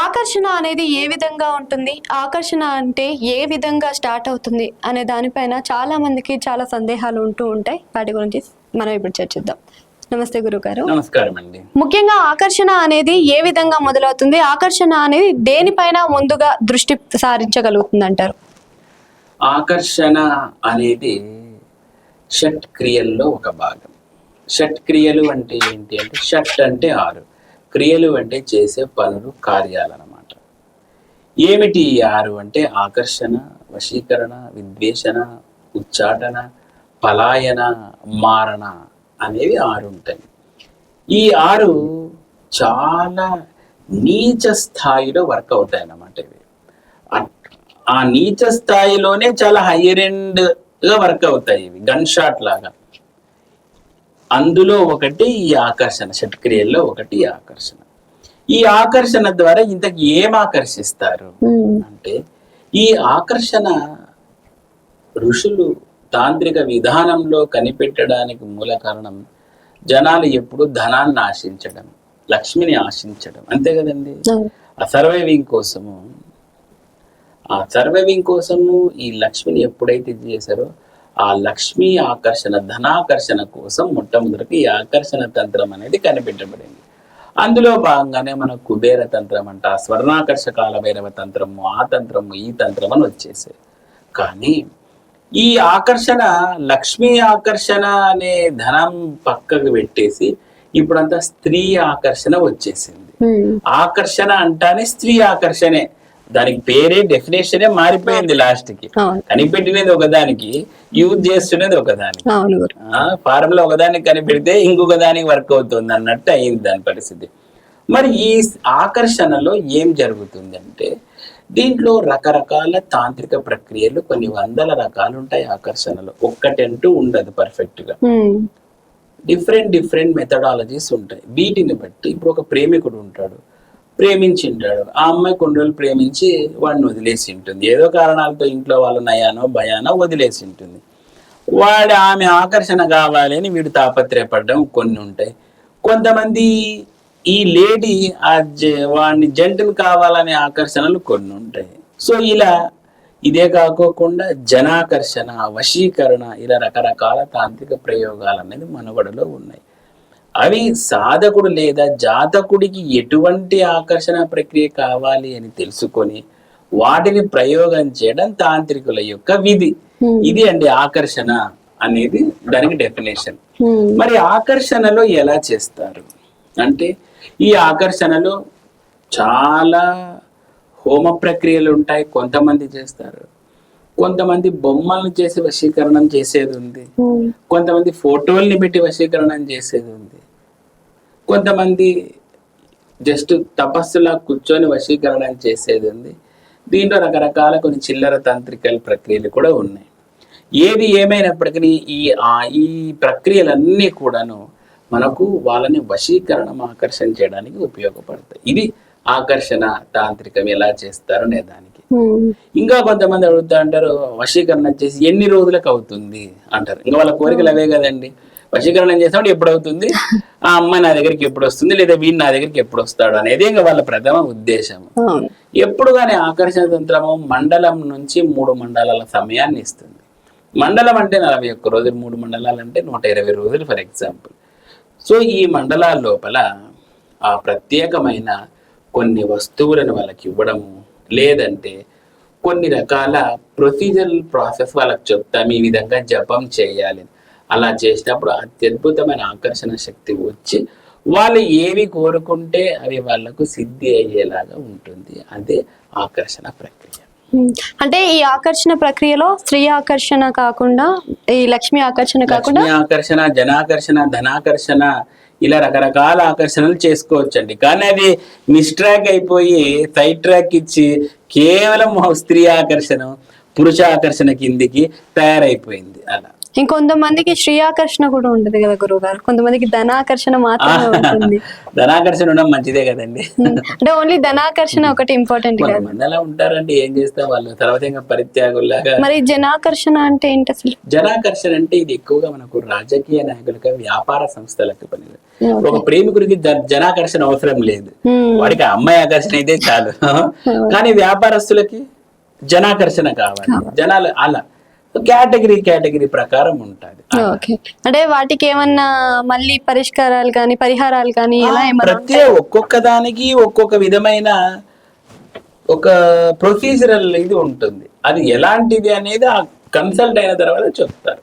ఆకర్షణ అనేది ఏ విధంగా ఉంటుంది? ఆకర్షణ అంటే ఏ విధంగా స్టార్ట్ అవుతుంది అనే దానిపైన చాలా మందికి చాలా సందేహాలు ఉంటూ ఉంటాయి. వాటి గురించి మనం ఇప్పుడు చర్చిద్దాం. నమస్తే గురుగారు. నమస్కారం అండి. ముఖ్యంగా ఆకర్షణ అనేది ఏ విధంగా మొదలవుతుంది? ఆకర్షణ అనేది దేనిపైన ముందుగా దృష్టి సారించగలుగుతుంది అంటారు? ఆకర్షణ అనేది షట్ క్రియల్లో ఒక భాగం. షట్ క్రియలు అంటే ఏంటి అంటే, షట్ అంటే 6, క్రియలు అంటే చేసే పనులు, కార్యాలన్నమాట. ఏమిటి ఈ 6 అంటే ఆకర్షణ, వశీకరణ, విద్వేషణ, ఉచ్చాటన, పలాయన, మారణ అనేవి 6 ఉంటాయి. ఈ 6 చాలా నీచ స్థాయిలో వర్క్ అవుతాయి అన్నమాట. ఇవి ఆ నీచ స్థాయిలోనే చాలా హైయర్ ఎండ్ గా వర్క్ అవుతాయి. ఇవి గన్ షాట్ లాగా. అందులో ఒకటి ఈ ఆకర్షణ, షట్క్రియల్లో ఒకటి ఆకర్షణ. ఈ ఆకర్షణ ద్వారా ఇంతకు ఏం ఆకర్షిస్తారు అంటే, ఈ ఆకర్షణ ఋషులు తాంత్రిక విధానంలో కనిపెట్టడానికి మూల కారణం జనాలు ఎప్పుడు ధనాన్ని ఆశించడం, లక్ష్మిని ఆశించడం, అంతే కదండి. ఆ సర్వైవింగ్ కోసము ఈ లక్ష్మిని ఎప్పుడైతే చేశారో, ఆ లక్ష్మీ ఆకర్షణ, ధనాకర్షణ కోసం మొట్టమొదటి ఈ ఆకర్షణ తంత్రం అనేది కనిపెట్టబడింది. అందులో భాగంగానే మన కుబేర తంత్రం అంట, స్వర్ణాకర్షకాల భైరవ తంత్రము, ఆ తంత్రము, ఈ తంత్రం అని వచ్చేసాయి. కానీ ఈ ఆకర్షణ, లక్ష్మీ ఆకర్షణ అనే ధనం పక్కకు పెట్టేసి ఇప్పుడంతా స్త్రీ ఆకర్షణ వచ్చేసింది. ఆకర్షణ అంటానే స్త్రీ ఆకర్షణే, దానికి పేరే, డెఫినేషనే మారిపోయింది. లాస్ట్ కి కనిపెట్టినది ఒకదానికి, యూజ్ చేస్తున్నది ఒకదానికి. ఫార్ములా ఒకదానికి కనిపెడితే ఇంకొక దానికి వర్క్ అవుతుంది అన్నట్టు అయింది దాని పరిస్థితి. మరి ఈ ఆకర్షణలో ఏం జరుగుతుంది అంటే, దీంట్లో రకరకాల తాంత్రిక ప్రక్రియలు, కొన్ని వందల రకాలు ఉంటాయి ఆకర్షణలో. ఒక్కటంటూ ఉండదు పర్ఫెక్ట్ గా. డిఫరెంట్ మెథడాలజీస్ ఉంటాయి. వీటిని బట్టి ఇప్పుడు ఒక ప్రేమికుడు ఉంటాడు, ప్రేమించింటాడు. ఆ అమ్మాయి కొన్ని రోజులు ప్రేమించి వాడిని వదిలేసి ఉంటుంది. ఏదో కారణాలతో ఇంట్లో వాళ్ళ నయానో భయానో వదిలేసి ఉంటుంది. ఆమె ఆకర్షణ కావాలని వీడు తాపత్రయపడడం కొన్ని ఉంటాయి. కొంతమంది ఈ లేడీ వాడిని జంటను కావాలనే ఆకర్షణలు కొన్ని ఉంటాయి. సో ఇలా ఇదే కాకోకుండా జనాకర్షణ, వశీకరణ, ఇలా రకరకాల తాంత్రిక ప్రయోగాలు అనేది మనుగడలో ఉన్నాయి. అవి సాధకుడు లేదా జాతకుడికి ఎటువంటి ఆకర్షణ ప్రక్రియ కావాలి అని తెలుసుకొని వాటిని ప్రయోగం చేయడం తాంత్రికుల యొక్క విధి. ఇది అండి ఆకర్షణ అనేది, దానికి డెఫినేషన్. మరి ఆకర్షణలో ఎలా చేస్తారు అంటే, ఈ ఆకర్షణలో చాలా హోమ ప్రక్రియలు ఉంటాయి. కొంతమంది చేస్తారు, కొంతమంది బొమ్మలను చేసి వశీకరణం చేసేది ఉంది, కొంతమంది ఫోటోల్ని పెట్టి వశీకరణం చేసేది ఉంది, కొంతమంది జస్ట్ తపస్సులా కూర్చొని వశీకరణం చేసేది ఉంది. దీంట్లో రకరకాల కొన్ని చిల్లర తాంత్రికల ప్రక్రియలు కూడా ఉన్నాయి. ఏది ఏమైనప్పటికీ ఈ ప్రక్రియలన్నీ కూడాను మనకు వాళ్ళని వశీకరణం, ఆకర్షణ చేయడానికి ఉపయోగపడతాయి. ఇది ఆకర్షణ తాంత్రికం ఎలా చేస్తారు అనే దానికి. ఇంకా కొంతమంది అడుగుతా అంటారు, వశీకరణ చేసి ఎన్ని రోజులకు అవుతుంది అంటారు. ఇంకా వాళ్ళ కోరికలు అవే కదండి. వశీకరణం చేసినప్పుడు ఎప్పుడు అవుతుంది, ఆ అమ్మాయి నా దగ్గరికి ఎప్పుడు వస్తుంది, లేదా వీడు నా దగ్గరికి ఎప్పుడు వస్తాడు అనేది ఇంకా వాళ్ళ ప్రథమ ఉద్దేశం. ఎప్పుడు కానీ ఆకర్షణ తంత్రము మండలం నుంచి 3 మండలాల సమయాన్ని ఇస్తుంది. మండలం అంటే 41 రోజులు, 3 మండలాలు అంటే 120 రోజులు ఫర్ ఎగ్జాంపుల్. సో ఈ మండలాల లోపల ఆ ప్రత్యేకమైన కొన్ని వస్తువులను వాళ్ళకి ఇవ్వడము, లేదంటే కొన్ని రకాల ప్రొసీజరల్ ప్రాసెస్ వాళ్ళకి చెప్తాం, ఈ విధంగా జపం చేయాలి. అలా చేసినప్పుడు అత్యద్భుతమైన ఆకర్షణ శక్తి వచ్చి వాళ్ళు ఏవి కోరుకుంటే అవి వాళ్ళకు సిద్ధి అయ్యేలాగా ఉంటుంది. అదే ఆకర్షణ ప్రక్రియ. అంటే ఈ ఆకర్షణ ప్రక్రియలో స్త్రీ ఆకర్షణ కాకుండా, ఈ లక్ష్మీ ఆకర్షణ కాకుండా, లక్ష్మీ ఆకర్షణ, జనాకర్షణ, ధనాకర్షణ, ఇలా రకరకాల ఆకర్షణలు చేసుకోవచ్చండి. కానీ అది మిస్ట్రాక్ అయిపోయి సైడ్ ట్రాక్ ఇచ్చి కేవలం స్త్రీ ఆకర్షణ, పురుష ఆకర్షణ కిందికి తయారైపోయింది. అలా ఇంకొంతమందికి శ్రీయాకర్షణ కూడా ఉంటుంది కదా గురువు గారు, కొంతమందికి ధనాకర్షణ మాత్రమే ఉంటుంది. ధనాకర్షణ ఉండడం మంచిదే కదండి. అంటే ఓన్లీ ధనాకర్షణ ఒకటి ఇంపార్టెంట్ కాదు. కొంతమంది అలా ఉంటారంటే ఏం చేస్తాం వాళ్ళు తర్వాత ఇంకా పరిత్యాగుల్లాగా. మరి జనాకర్షణ అంటే ఏంటి అసలు? జనాకర్షణ అంటే ఇది ఎక్కువగా మనకు రాజకీయ నాయకులకు, వ్యాపార సంస్థలకు పని. ఒక ప్రేమికుడికి జనాకర్షణ అవసరం లేదు, వాడికి ఆ అమ్మాయి ఆకర్షణ అయితే చాలు. కానీ వ్యాపారస్తులకి జనాకర్షణ కావాలి, జనాలు అలా కేటగిరీ ప్రకారం ఉంటుంది. ఓకే, అంటే వాటికి ఏమన్నా మళ్ళీ పరిష్కారాలు కానీ పరిహారాలు కానీ ఎలా ఏమన్నా? ప్రతి ఒక్కొక్క దానికి ఒక్కొక్క విధమైన ఒక ప్రొసీజరల్ ఇది ఉంటుంది. అది ఎలాంటిది అనేది ఆ కన్సల్ట్ అయిన తర్వాత చెప్తారు.